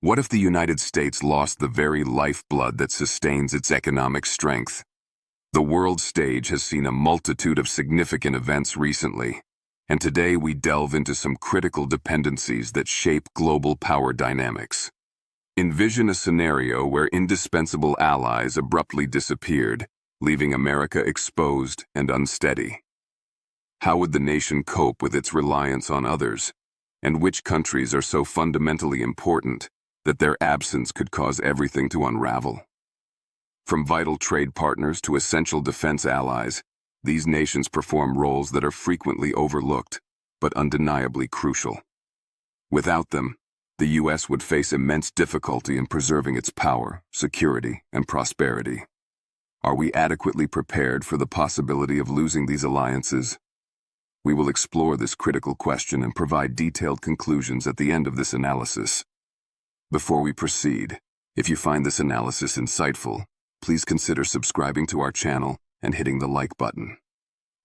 What if the United States lost the very lifeblood that sustains its economic strength? The world stage has seen a multitude of significant events recently, and today we delve into some critical dependencies that shape global power dynamics. Envision a scenario where indispensable allies abruptly disappeared, leaving America exposed and unsteady. How would the nation cope with its reliance on others, and which countries are so fundamentally important that their absence could cause everything to unravel? From vital trade partners to essential defense allies, these nations perform roles that are frequently overlooked, but undeniably crucial. Without them, the U.S. would face immense difficulty in preserving its power, security, and prosperity. Are we adequately prepared for the possibility of losing these alliances? We will explore this critical question and provide detailed conclusions at the end of this analysis. Before we proceed, if you find this analysis insightful, please consider subscribing to our channel and hitting the like button.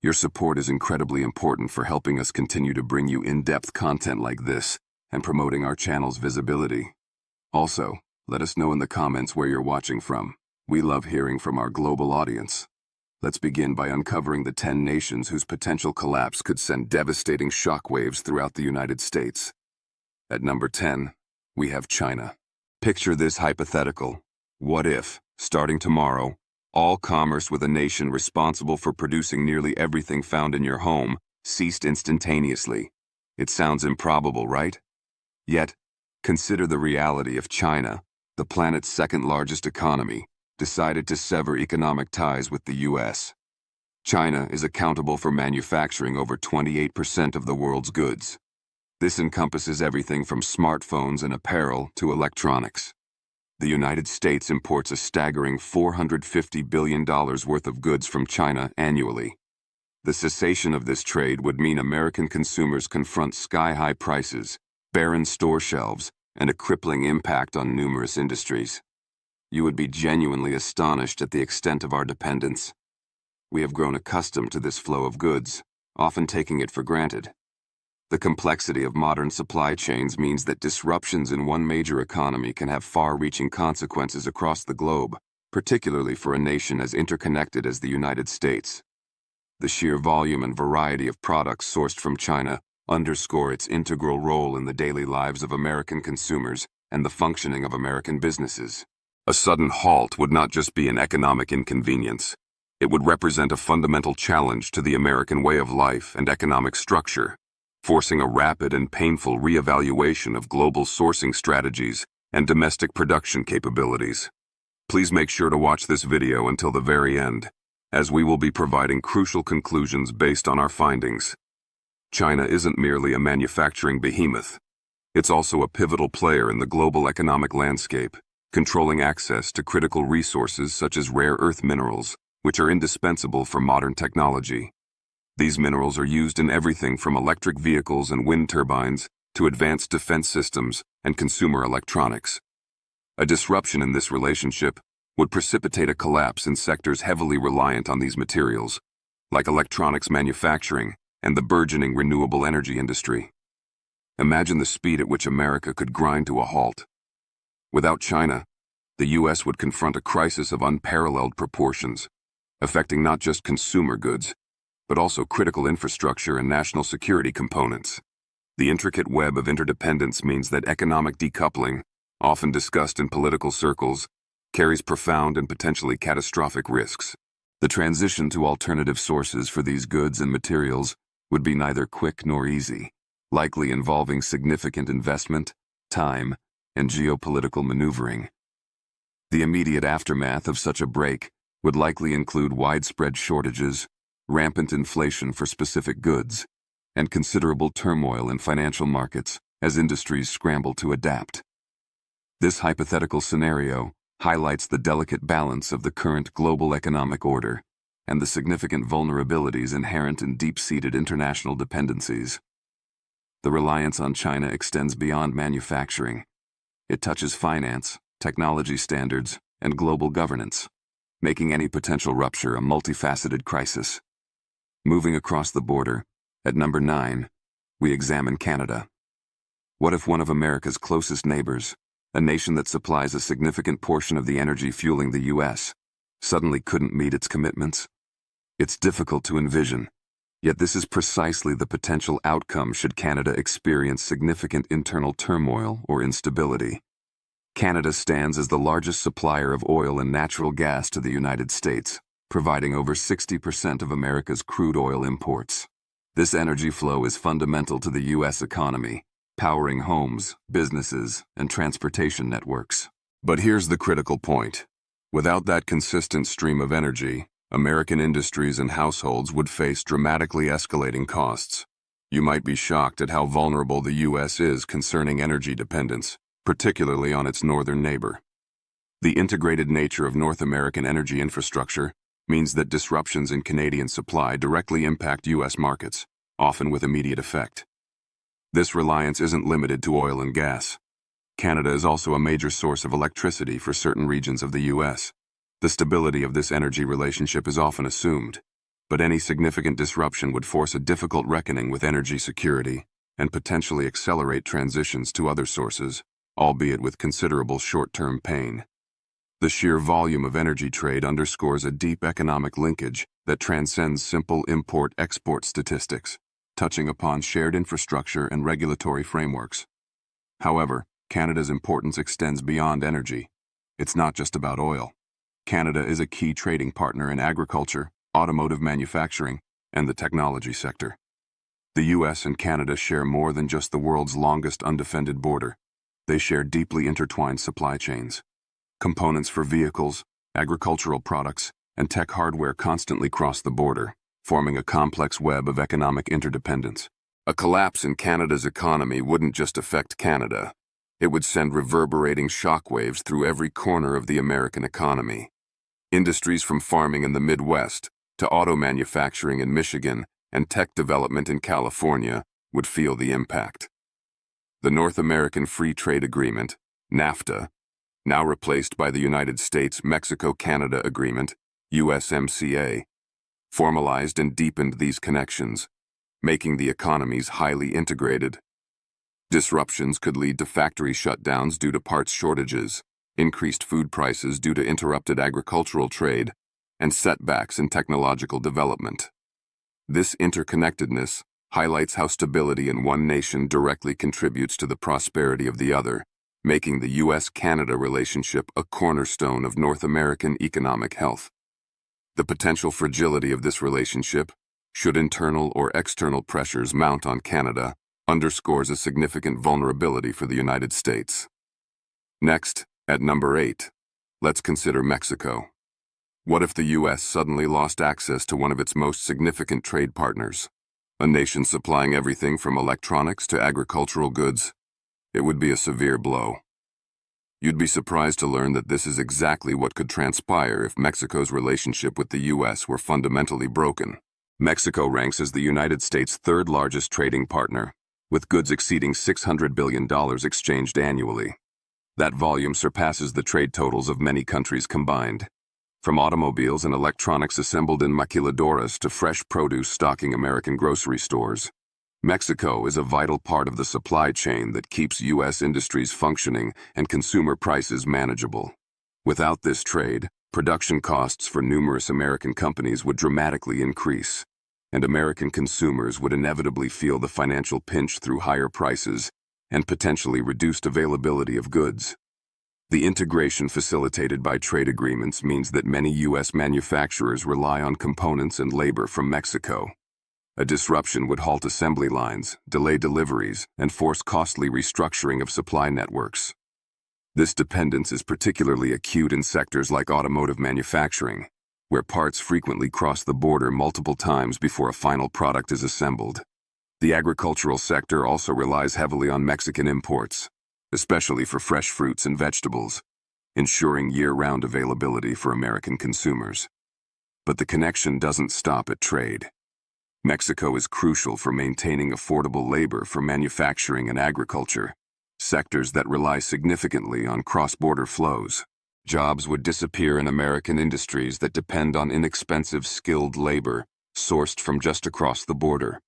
Your support is incredibly important for helping us continue to bring you in-depth content like this and promoting our channel's visibility. Also, let us know in the comments where you're watching from. We love hearing from our global audience. Let's begin by uncovering the 10 nations whose potential collapse could send devastating shockwaves throughout the United States. At number 10, we have China. Picture this hypothetical. What if, starting tomorrow, all commerce with a nation responsible for producing nearly everything found in your home ceased instantaneously? It sounds improbable, right? Yet, consider the reality if China, the planet's second-largest economy, decided to sever economic ties with the U.S. China is accountable for manufacturing over 28% of the world's goods. This encompasses everything from smartphones and apparel to electronics. The United States imports a staggering $450 billion worth of goods from China annually. The cessation of this trade would mean American consumers confront sky-high prices, barren store shelves, and a crippling impact on numerous industries. You would be genuinely astonished at the extent of our dependence. We have grown accustomed to this flow of goods, often taking it for granted. The complexity of modern supply chains means that disruptions in one major economy can have far-reaching consequences across the globe, particularly for a nation as interconnected as the United States. The sheer volume and variety of products sourced from China underscore its integral role in the daily lives of American consumers and the functioning of American businesses. A sudden halt would not just be an economic inconvenience. It would represent a fundamental challenge to the American way of life and economic structure, forcing a rapid and painful reevaluation of global sourcing strategies and domestic production capabilities. Please make sure to watch this video until the very end, as we will be providing crucial conclusions based on our findings. China isn't merely a manufacturing behemoth. It's also a pivotal player in the global economic landscape, controlling access to critical resources such as rare earth minerals, which are indispensable for modern technology. These minerals are used in everything from electric vehicles and wind turbines to advanced defense systems and consumer electronics. A disruption in this relationship would precipitate a collapse in sectors heavily reliant on these materials, like electronics manufacturing and the burgeoning renewable energy industry. Imagine the speed at which America could grind to a halt. Without China, the U.S. would confront a crisis of unparalleled proportions, affecting not just consumer goods, but also critical infrastructure and national security components. The intricate web of interdependence means that economic decoupling, often discussed in political circles, carries profound and potentially catastrophic risks. The transition to alternative sources for these goods and materials would be neither quick nor easy, likely involving significant investment, time, and geopolitical maneuvering. The immediate aftermath of such a break would likely include widespread shortages, rampant inflation for specific goods, and considerable turmoil in financial markets as industries scramble to adapt. This hypothetical scenario highlights the delicate balance of the current global economic order and the significant vulnerabilities inherent in deep-seated international dependencies. The reliance on China extends beyond manufacturing. It touches finance, technology standards, and global governance, making any potential rupture a multifaceted crisis. Moving across the border, at number 9, we examine Canada. What if one of America's closest neighbors, A nation that supplies a significant portion of the energy fueling the U.S., suddenly couldn't meet its commitments? It's difficult to envision, yet this is precisely the potential outcome should Canada experience significant internal turmoil or instability. Canada stands as the largest supplier of oil and natural gas to the United States, providing over 60% of America's crude oil imports. This energy flow is fundamental to the U.S. economy, powering homes, businesses, and transportation networks. But here's the critical point. Without that consistent stream of energy, American industries and households would face dramatically escalating costs. You might be shocked at how vulnerable the U.S. is concerning energy dependence, particularly on its northern neighbor. The integrated nature of North American energy infrastructure means that disruptions in Canadian supply directly impact U.S. markets, often with immediate effect. This reliance isn't limited to oil and gas. Canada is also a major source of electricity for certain regions of the U.S. The stability of this energy relationship is often assumed, but any significant disruption would force a difficult reckoning with energy security and potentially accelerate transitions to other sources, albeit with considerable short-term pain. The sheer volume of energy trade underscores a deep economic linkage that transcends simple import-export statistics, touching upon shared infrastructure and regulatory frameworks. However, Canada's importance extends beyond energy. It's not just about oil. Canada is a key trading partner in agriculture, automotive manufacturing, and the technology sector. The U.S. and Canada share more than just the world's longest undefended border. They share deeply intertwined supply chains. Components for vehicles, agricultural products, and tech hardware constantly cross the border, forming a complex web of economic interdependence. A collapse in Canada's economy wouldn't just affect Canada. It would send reverberating shockwaves through every corner of the American economy. Industries from farming in the Midwest to auto manufacturing in Michigan and tech development in California would feel the impact. The North American Free Trade Agreement, NAFTA, now replaced by the United States-Mexico-Canada Agreement, USMCA, formalized and deepened these connections, making the economies highly integrated. Disruptions could lead to factory shutdowns due to parts shortages, increased food prices due to interrupted agricultural trade, and setbacks in technological development. This interconnectedness highlights how stability in one nation directly contributes to the prosperity of the other, making the U.S.-Canada relationship a cornerstone of North American economic health. The potential fragility of this relationship, should internal or external pressures mount on Canada, underscores a significant vulnerability for the United States. Next, at number 8, let's consider Mexico. What if the U.S. suddenly lost access to one of its most significant trade partners? A nation supplying everything from electronics to agricultural goods? It would be a severe blow. You'd be surprised to learn that this is exactly what could transpire if Mexico's relationship with the U.S. were fundamentally broken. Mexico ranks as the United States' third largest trading partner, with goods exceeding $600 billion exchanged annually. That volume surpasses the trade totals of many countries combined. From automobiles and electronics assembled in maquiladoras to fresh produce stocking American grocery stores, Mexico is a vital part of the supply chain that keeps U.S. industries functioning and consumer prices manageable. Without this trade, production costs for numerous American companies would dramatically increase, and American consumers would inevitably feel the financial pinch through higher prices and potentially reduced availability of goods. The integration facilitated by trade agreements means that many U.S. manufacturers rely on components and labor from Mexico. A disruption would halt assembly lines, delay deliveries, and force costly restructuring of supply networks. This dependence is particularly acute in sectors like automotive manufacturing, where parts frequently cross the border multiple times before a final product is assembled. The agricultural sector also relies heavily on Mexican imports, especially for fresh fruits and vegetables, ensuring year-round availability for American consumers. But the connection doesn't stop at trade. Mexico is crucial for maintaining affordable labor for manufacturing and agriculture, sectors that rely significantly on cross-border flows. Jobs would disappear in American industries that depend on inexpensive, skilled labor sourced from just across the border.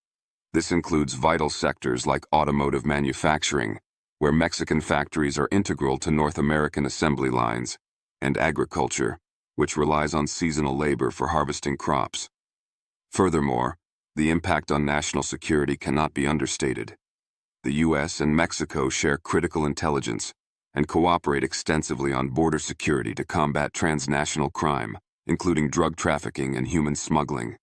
This includes vital sectors like automotive manufacturing, where Mexican factories are integral to North American assembly lines, and agriculture, which relies on seasonal labor for harvesting crops. Furthermore, the impact on national security cannot be understated. The U.S. and Mexico share critical intelligence and cooperate extensively on border security to combat transnational crime, including drug trafficking and human smuggling.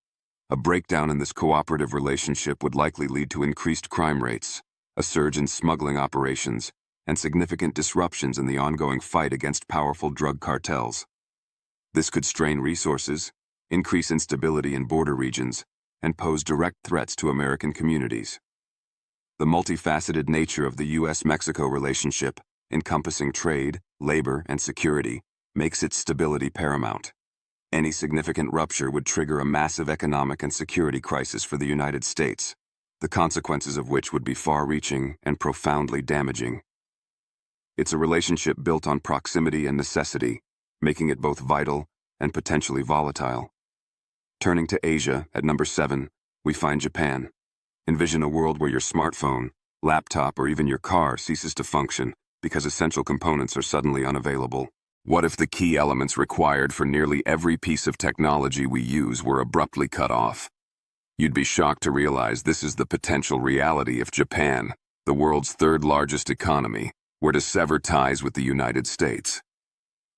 A breakdown in this cooperative relationship would likely lead to increased crime rates, a surge in smuggling operations, and significant disruptions in the ongoing fight against powerful drug cartels. This could strain resources, increase instability in border regions, and pose direct threats to American communities. The multifaceted nature of the U.S.-Mexico relationship, encompassing trade, labor, and security, makes its stability paramount. Any significant rupture would trigger a massive economic and security crisis for the United States, the consequences of which would be far-reaching and profoundly damaging. It's a relationship built on proximity and necessity, making it both vital and potentially volatile. Turning to Asia, at number 7, we find Japan. Envision a world where your smartphone, laptop, or even your car ceases to function because essential components are suddenly unavailable. What if the key elements required for nearly every piece of technology we use were abruptly cut off? You'd be shocked to realize this is the potential reality if Japan, the world's third-largest economy, were to sever ties with the United States.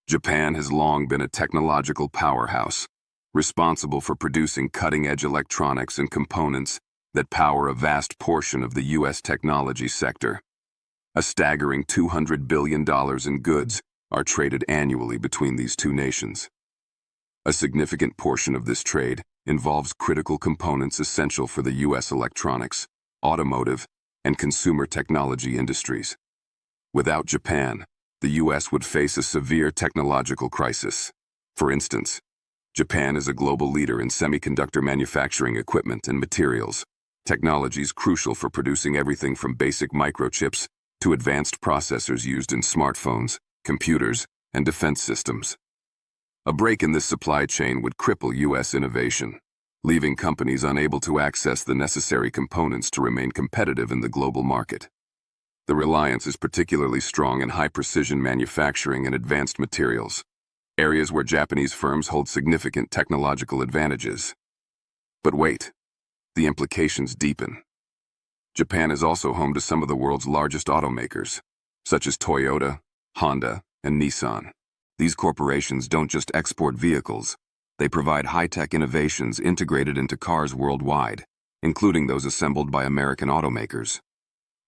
Japan has long been a technological powerhouse, responsible for producing cutting-edge electronics and components that power a vast portion of the U.S. technology sector. A staggering $200 billion in goods are traded annually between these two nations. A significant portion of this trade involves critical components essential for the U.S. electronics, automotive, and consumer technology industries. Without Japan, the U.S. would face a severe technological crisis. For instance, Japan is a global leader in semiconductor manufacturing equipment and materials, technologies crucial for producing everything from basic microchips to advanced processors used in smartphones, computers, and defense systems. A break in this supply chain would cripple U.S. innovation, leaving companies unable to access the necessary components to remain competitive in the global market. The reliance is particularly strong in high-precision manufacturing and advanced materials, areas where Japanese firms hold significant technological advantages. But wait, the implications deepen. Japan is also home to some of the world's largest automakers, such as Toyota, Honda, and Nissan. These corporations don't just export vehicles, they provide high-tech innovations integrated into cars worldwide, including those assembled by American automakers.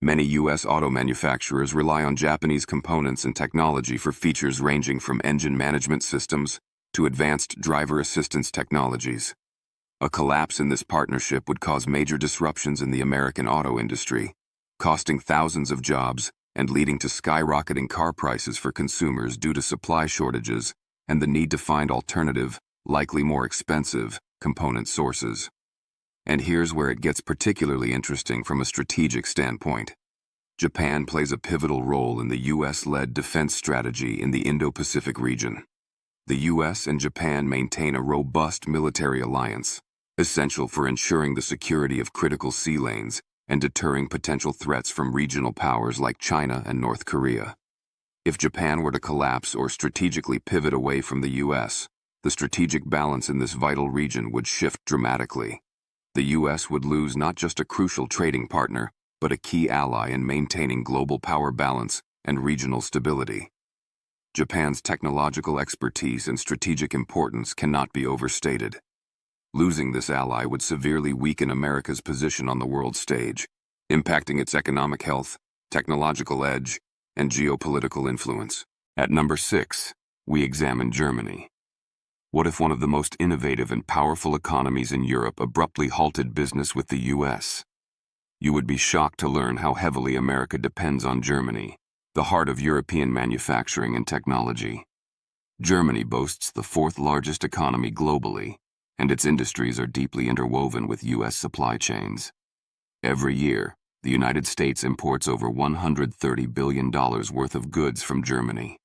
Many U.S. auto manufacturers rely on Japanese components and technology for features ranging from engine management systems to advanced driver assistance technologies. A collapse in this partnership would cause major disruptions in the American auto industry, costing thousands of jobs and leading to skyrocketing car prices for consumers due to supply shortages and the need to find alternative, likely more expensive, component sources. And here's where it gets particularly interesting from a strategic standpoint. Japan plays a pivotal role in the U.S.-led defense strategy in the Indo-Pacific region. The U.S. and Japan maintain a robust military alliance, essential for ensuring the security of critical sea lanes and deterring potential threats from regional powers like China and North Korea. If Japan were to collapse or strategically pivot away from the U.S., the strategic balance in this vital region would shift dramatically. The U.S. would lose not just a crucial trading partner, but a key ally in maintaining global power balance and regional stability. Japan's technological expertise and strategic importance cannot be overstated. Losing this ally would severely weaken America's position on the world stage, impacting its economic health, technological edge, and geopolitical influence. At number 6, we examine Germany. What if one of the most innovative and powerful economies in Europe abruptly halted business with the U.S.? You would be shocked to learn how heavily America depends on Germany, the heart of European manufacturing and technology. Germany boasts the 4th largest economy globally, and its industries are deeply interwoven with U.S. supply chains. Every year, the United States imports over $130 billion worth of goods from Germany.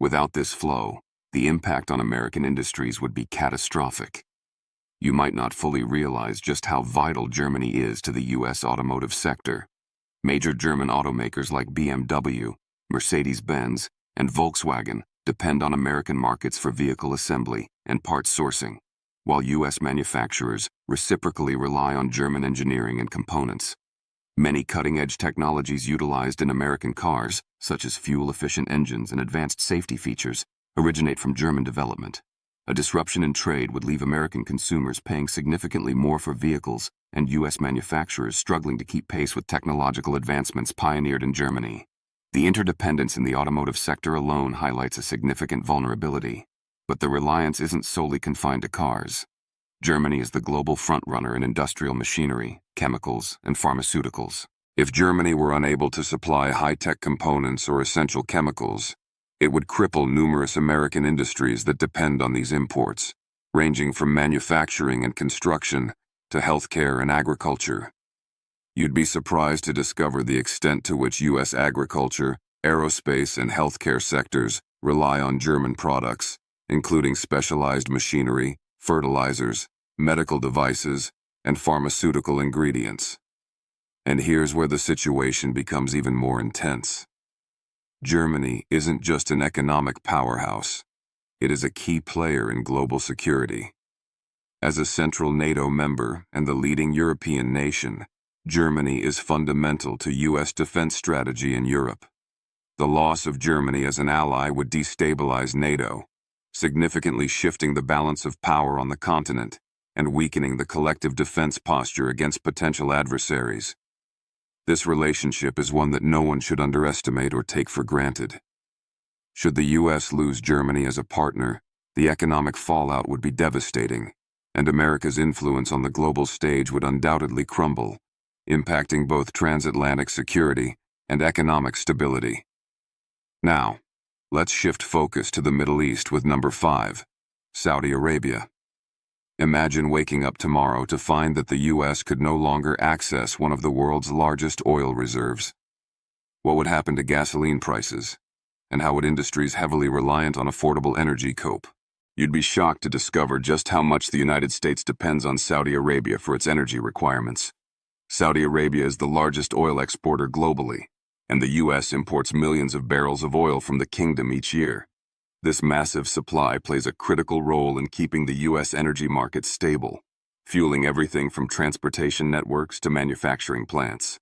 Without this flow, the impact on American industries would be catastrophic. You might not fully realize just how vital Germany is to the U.S. automotive sector. Major German automakers like BMW, Mercedes-Benz, and Volkswagen depend on American markets for vehicle assembly and parts sourcing, while U.S. manufacturers reciprocally rely on German engineering and components. Many cutting-edge technologies utilized in American cars, such as fuel-efficient engines and advanced safety features, originate from German development. A disruption in trade would leave American consumers paying significantly more for vehicles and U.S. manufacturers struggling to keep pace with technological advancements pioneered in Germany. The interdependence in the automotive sector alone highlights a significant vulnerability, but the reliance isn't solely confined to cars. Germany is the global frontrunner in industrial machinery, chemicals, and pharmaceuticals. If Germany were unable to supply high-tech components or essential chemicals, it would cripple numerous American industries that depend on these imports, ranging from manufacturing and construction to healthcare and agriculture. You'd be surprised to discover the extent to which U.S. agriculture, aerospace, and healthcare sectors rely on German products, including specialized machinery, fertilizers, medical devices, and pharmaceutical ingredients. And here's where the situation becomes even more intense. Germany isn't just an economic powerhouse. It is a key player in global security. As a central NATO member and the leading European nation, Germany is fundamental to U.S. defense strategy in Europe. The loss of Germany as an ally would destabilize NATO, significantly shifting the balance of power on the continent and weakening the collective defense posture against potential adversaries. This relationship is one that no one should underestimate or take for granted. Should the U.S. lose Germany as a partner, the economic fallout would be devastating, and America's influence on the global stage would undoubtedly crumble, impacting both transatlantic security and economic stability. Now, let's shift focus to the Middle East with number 5, Saudi Arabia. Imagine waking up tomorrow to find that the U.S. could no longer access one of the world's largest oil reserves. What would happen to gasoline prices? And how would industries heavily reliant on affordable energy cope? You'd be shocked to discover just how much the United States depends on Saudi Arabia for its energy requirements. Saudi Arabia is the largest oil exporter globally, and the U.S. imports millions of barrels of oil from the kingdom each year. This massive supply plays a critical role in keeping the U.S. energy market stable, fueling everything from transportation networks to manufacturing plants.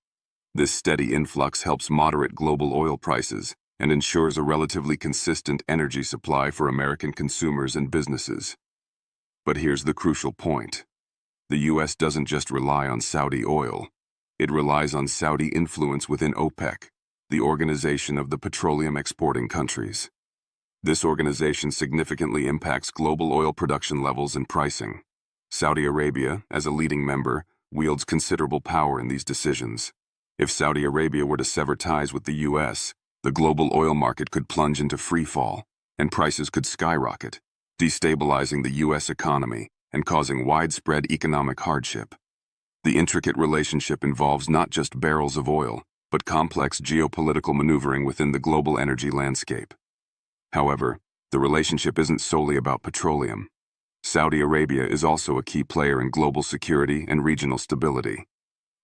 This steady influx helps moderate global oil prices and ensures a relatively consistent energy supply for American consumers and businesses. But here's the crucial point. The U.S. doesn't just rely on Saudi oil. It relies on Saudi influence within OPEC, the Organization of the Petroleum Exporting Countries. This organization significantly impacts global oil production levels and pricing. Saudi Arabia, as a leading member, wields considerable power in these decisions. If Saudi Arabia were to sever ties with the U.S., the global oil market could plunge into freefall, and prices could skyrocket, destabilizing the U.S. economy and causing widespread economic hardship. The intricate relationship involves not just barrels of oil, but complex geopolitical maneuvering within the global energy landscape. However, the relationship isn't solely about petroleum. Saudi Arabia is also a key player in global security and regional stability.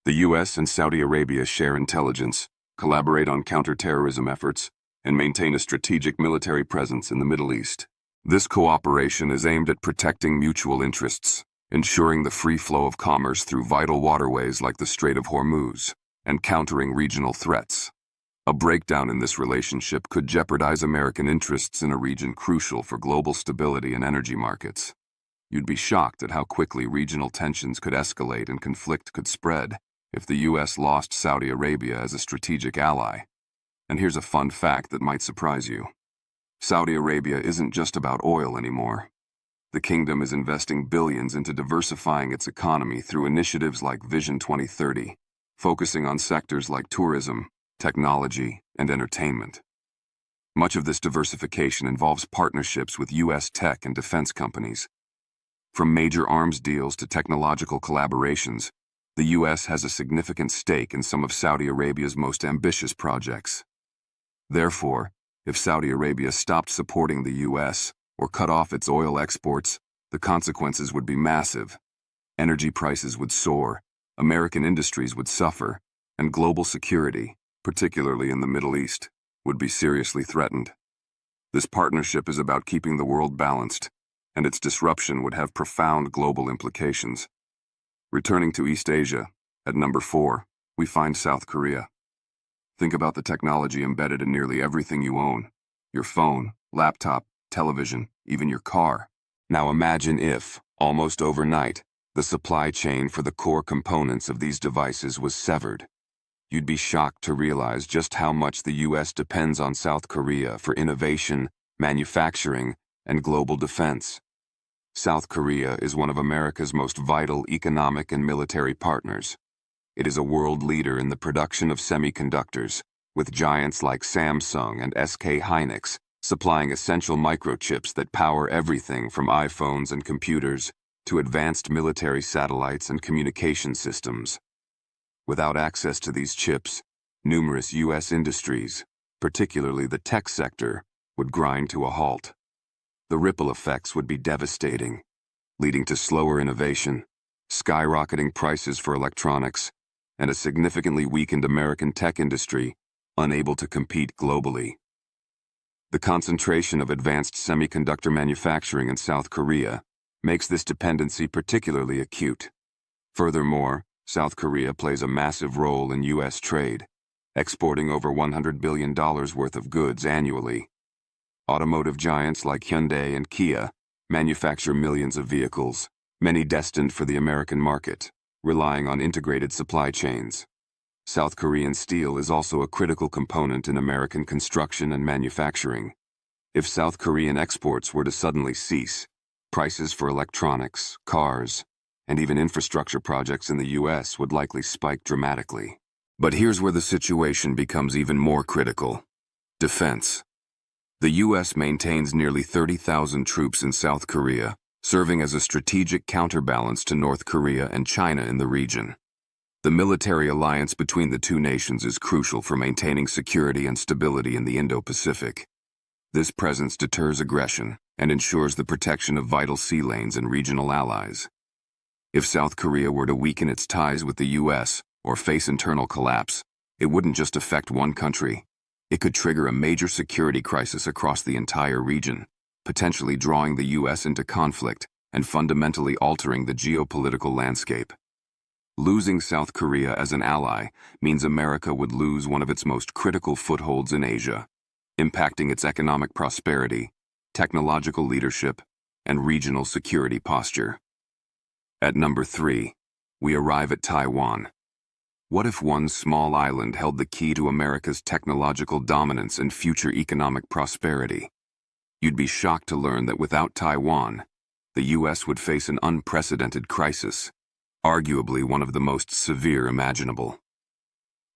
The U.S. and Saudi Arabia share intelligence, collaborate on counterterrorism efforts, and maintain a strategic military presence in the Middle East. This cooperation is aimed at protecting mutual interests, ensuring the free flow of commerce through vital waterways like the Strait of Hormuz, and countering regional threats. A breakdown in this relationship could jeopardize American interests in a region crucial for global stability and energy markets. You'd be shocked at how quickly regional tensions could escalate and conflict could spread if the U.S. lost Saudi Arabia as a strategic ally. And here's a fun fact that might surprise you. Saudi Arabia isn't just about oil anymore. The kingdom is investing billions into diversifying its economy through initiatives like Vision 2030, focusing on sectors like tourism, technology, and entertainment. Much of this diversification involves partnerships with U.S. tech and defense companies. From major arms deals to technological collaborations, the U.S. has a significant stake in some of Saudi Arabia's most ambitious projects. Therefore, if Saudi Arabia stopped supporting the U.S. or cut off its oil exports, the consequences would be massive. Energy prices would soar, American industries would suffer, and global security, particularly in the Middle East, would be seriously threatened. This partnership is about keeping the world balanced, and its disruption would have profound global implications. Returning to East Asia, at number 4, we find South Korea. Think about the technology embedded in nearly everything you own: your phone, laptop, television, even your car. Now imagine if, almost overnight, the supply chain for the core components of these devices was severed. You'd be shocked to realize just how much the U.S. depends on South Korea for innovation, manufacturing, and global defense. South Korea is one of America's most vital economic and military partners. It is a world leader in the production of semiconductors, with giants like Samsung and SK Hynix supplying essential microchips that power everything from iPhones and computers to advanced military satellites and communication systems. Without access to these chips, numerous U.S. industries, particularly the tech sector, would grind to a halt. The ripple effects would be devastating, leading to slower innovation, skyrocketing prices for electronics, and a significantly weakened American tech industry unable to compete globally. The concentration of advanced semiconductor manufacturing in South Korea makes this dependency particularly acute. Furthermore, South Korea plays a massive role in U.S. trade, exporting over $100 billion worth of goods annually. Automotive giants like Hyundai and Kia manufacture millions of vehicles, many destined for the American market, relying on integrated supply chains. South Korean steel is also a critical component in American construction and manufacturing. If South Korean exports were to suddenly cease, prices for electronics, cars, and even infrastructure projects in the U.S. would likely spike dramatically. But here's where the situation becomes even more critical: defense. The U.S. maintains nearly 30,000 troops in South Korea, serving as a strategic counterbalance to North Korea and China in the region. The military alliance between the two nations is crucial for maintaining security and stability in the Indo-Pacific. This presence deters aggression and ensures the protection of vital sea lanes and regional allies. If South Korea were to weaken its ties with the U.S. or face internal collapse, it wouldn't just affect one country. It could trigger a major security crisis across the entire region, potentially drawing the U.S. into conflict and fundamentally altering the geopolitical landscape. Losing South Korea as an ally means America would lose one of its most critical footholds in Asia, impacting its economic prosperity, technological leadership, and regional security posture. At number 3, we arrive at Taiwan. What if one small island held the key to America's technological dominance and future economic prosperity? You'd be shocked to learn that without Taiwan, the U.S. would face an unprecedented crisis, arguably one of the most severe imaginable.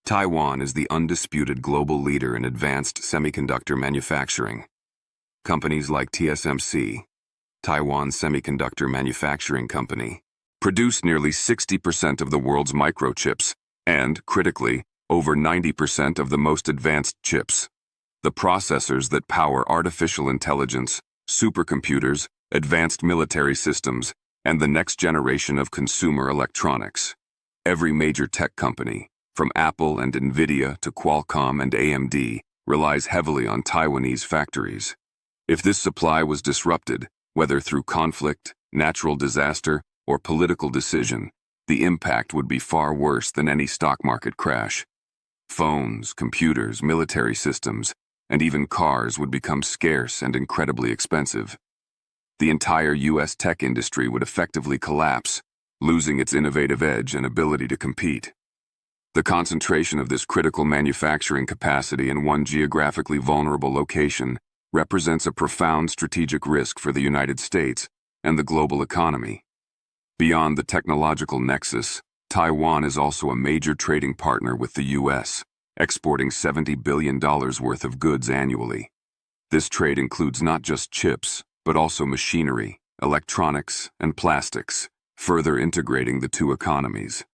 Taiwan is the undisputed global leader in advanced semiconductor manufacturing. Companies like TSMC, Taiwan Semiconductor Manufacturing Company, produce nearly 60% of the world's microchips and, critically, over 90% of the most advanced chips. The processors that power artificial intelligence, supercomputers, advanced military systems, and the next generation of consumer electronics. Every major tech company, from Apple and Nvidia to Qualcomm and AMD, relies heavily on Taiwanese factories. If this supply was disrupted, whether through conflict, natural disaster, or political decision, the impact would be far worse than any stock market crash. Phones, computers, military systems, and even cars would become scarce and incredibly expensive. The entire U.S. tech industry would effectively collapse, losing its innovative edge and ability to compete. The concentration of this critical manufacturing capacity in one geographically vulnerable location represents a profound strategic risk for the United States and the global economy. Beyond the technological nexus, Taiwan is also a major trading partner with the U.S., exporting $70 billion worth of goods annually. This trade includes not just chips, but also machinery, electronics, and plastics, further integrating the two economies.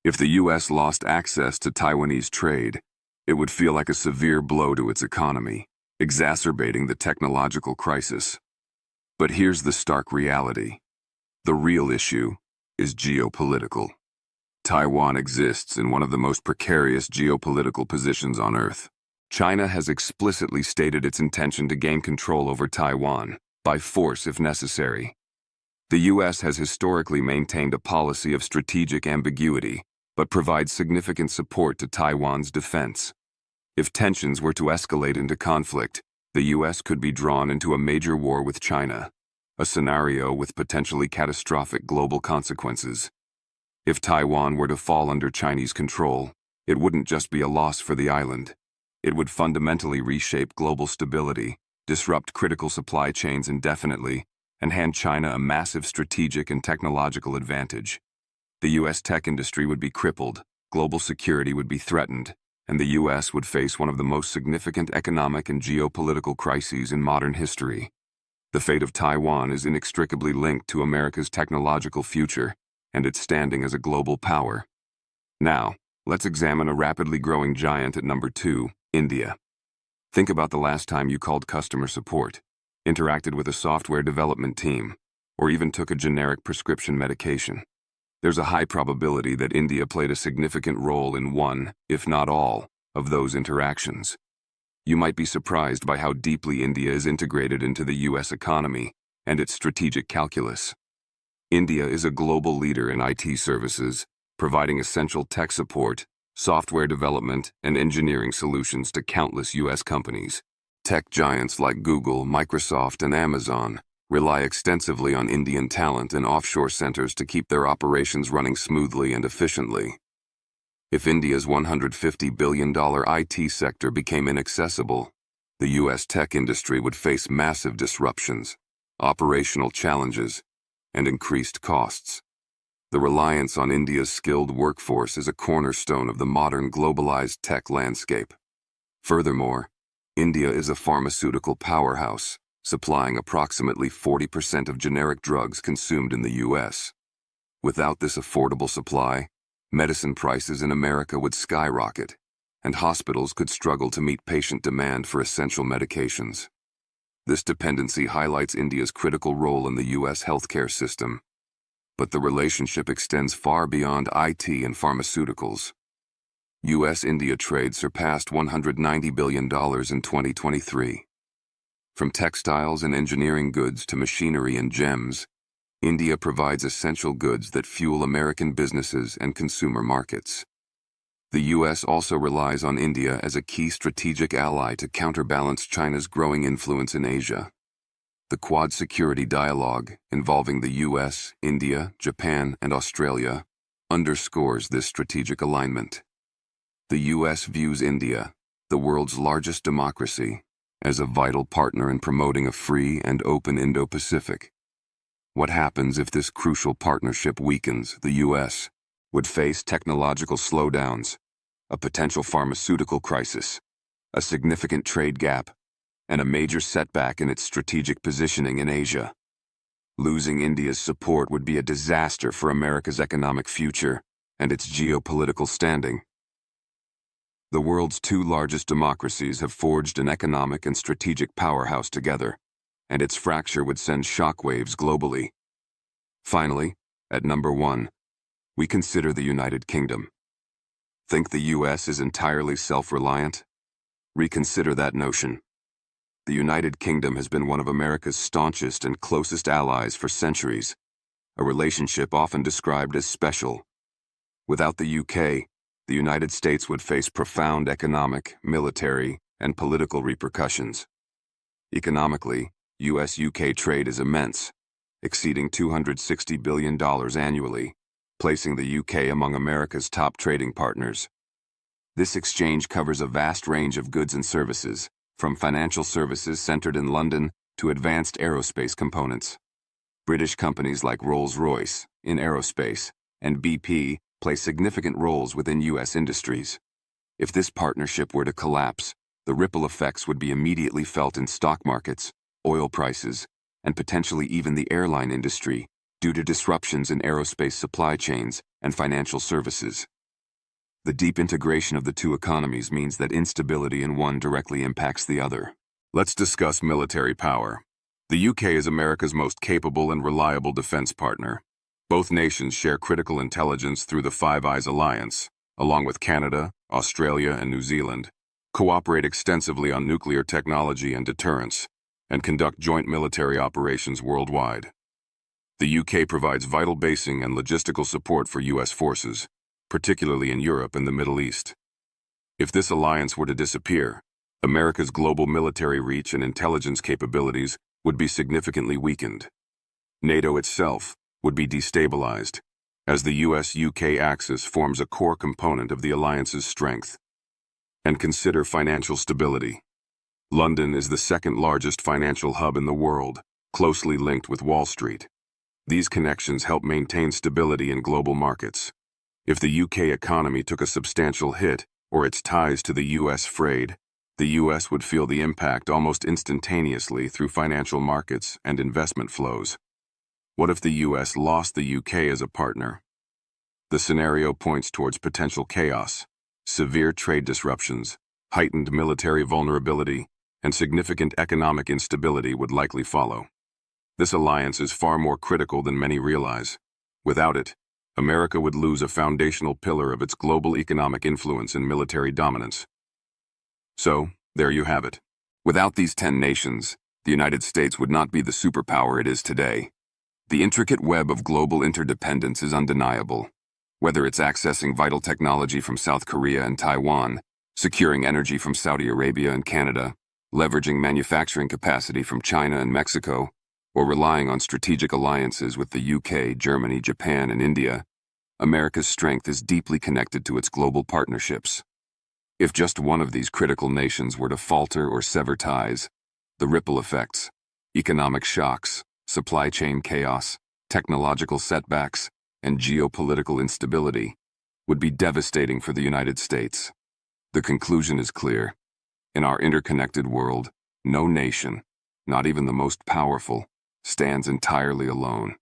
If the U.S. lost access to Taiwanese trade, it would feel like a severe blow to its economy, exacerbating the technological crisis. But here's the stark reality. The real issue is geopolitical. Taiwan exists in one of the most precarious geopolitical positions on Earth. China has explicitly stated its intention to gain control over Taiwan, by force if necessary. The U.S. has historically maintained a policy of strategic ambiguity, but provides significant support to Taiwan's defense. If tensions were to escalate into conflict, the U.S. could be drawn into a major war with China, a scenario with potentially catastrophic global consequences. If Taiwan were to fall under Chinese control, it wouldn't just be a loss for the island. It would fundamentally reshape global stability, disrupt critical supply chains indefinitely, and hand China a massive strategic and technological advantage. The U.S. tech industry would be crippled, global security would be threatened, and the U.S. would face one of the most significant economic and geopolitical crises in modern history. The fate of Taiwan is inextricably linked to America's technological future and its standing as a global power. Now, let's examine a rapidly growing giant at number 2, India. Think about the last time you called customer support, interacted with a software development team, or even took a generic prescription medication. There's a high probability that India played a significant role in one, if not all, of those interactions. You might be surprised by how deeply India is integrated into the U.S. economy and its strategic calculus. India is a global leader in IT services, providing essential tech support, software development, and engineering solutions to countless U.S. companies. Tech giants like Google, Microsoft, and Amazon rely extensively on Indian talent and offshore centers to keep their operations running smoothly and efficiently. If India's $150 billion IT sector became inaccessible, the U.S. tech industry would face massive disruptions, operational challenges, and increased costs. The reliance on India's skilled workforce is a cornerstone of the modern globalized tech landscape. Furthermore, India is a pharmaceutical powerhouse, supplying approximately 40% of generic drugs consumed in the U.S. Without this affordable supply, medicine prices in America would skyrocket, and hospitals could struggle to meet patient demand for essential medications. This dependency highlights India's critical role in the U.S. healthcare system, but the relationship extends far beyond IT and pharmaceuticals. U.S.-India trade surpassed $190 billion in 2023. From textiles and engineering goods to machinery and gems, India provides essential goods that fuel American businesses and consumer markets. The U.S. also relies on India as a key strategic ally to counterbalance China's growing influence in Asia. The Quad security dialogue, involving the U.S., India, Japan, and Australia, underscores this strategic alignment. The U.S. views India, the world's largest democracy, as a vital partner in promoting a free and open Indo-Pacific. What happens if this crucial partnership weakens? The U.S. would face technological slowdowns, a potential pharmaceutical crisis, a significant trade gap, and a major setback in its strategic positioning in Asia. Losing India's support would be a disaster for America's economic future and its geopolitical standing. The world's two largest democracies have forged an economic and strategic powerhouse together, and its fracture would send shockwaves globally. Finally, at number 1, we consider the United Kingdom. Think the U.S. is entirely self-reliant? Reconsider that notion. The United Kingdom has been one of America's staunchest and closest allies for centuries, a relationship often described as special. Without the UK, the United States would face profound economic, military, and political repercussions. Economically, U.S.-UK trade is immense, exceeding $260 billion annually, placing the UK among America's top trading partners. This exchange covers a vast range of goods and services, from financial services centered in London to advanced aerospace components. British companies like Rolls-Royce, in aerospace, and BP play significant roles within U.S. industries. If this partnership were to collapse, the ripple effects would be immediately felt in stock markets, oil prices, and potentially even the airline industry, due to disruptions in aerospace supply chains and financial services. The deep integration of the two economies means that instability in one directly impacts the other. Let's discuss military power. The UK is America's most capable and reliable defense partner. Both nations share critical intelligence through the Five Eyes Alliance, along with Canada, Australia, and New Zealand, cooperate extensively on nuclear technology and deterrence, and conduct joint military operations worldwide. The UK provides vital basing and logistical support for US forces, particularly in Europe and the Middle East. If this alliance were to disappear, America's global military reach and intelligence capabilities would be significantly weakened. NATO itself would be destabilized, as the US-UK axis forms a core component of the alliance's strength. And consider financial stability. London is the second largest financial hub in the world, closely linked with Wall Street. These connections help maintain stability in global markets. If the UK economy took a substantial hit, or its ties to the US frayed, the US would feel the impact almost instantaneously through financial markets and investment flows. What if the US lost the UK as a partner? The scenario points towards potential chaos, severe trade disruptions, heightened military vulnerability, and significant economic instability would likely follow. This alliance is far more critical than many realize. Without it, America would lose a foundational pillar of its global economic influence and military dominance. So, there you have it. Without these 10 nations, the United States would not be the superpower it is today. The intricate web of global interdependence is undeniable. Whether it's accessing vital technology from South Korea and Taiwan, securing energy from Saudi Arabia and Canada, leveraging manufacturing capacity from China and Mexico, or relying on strategic alliances with the UK, Germany, Japan, and India, America's strength is deeply connected to its global partnerships. If just one of these critical nations were to falter or sever ties, the ripple effects, economic shocks, supply chain chaos, technological setbacks, and geopolitical instability would be devastating for the United States. The conclusion is clear. In our interconnected world, no nation, not even the most powerful, stands entirely alone.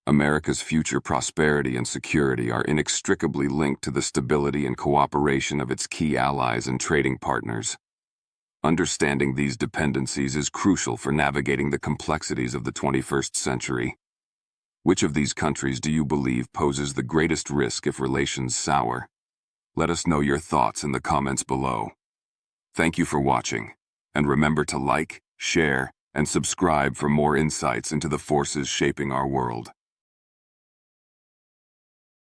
America's future prosperity and security are inextricably linked to the stability and cooperation of its key allies and trading partners. Understanding these dependencies is crucial for navigating the complexities of the 21st century. Which of these countries do you believe poses the greatest risk if relations sour? Let us know your thoughts in the comments below. Thank you for watching, and remember to like, share, and subscribe for more insights into the forces shaping our world.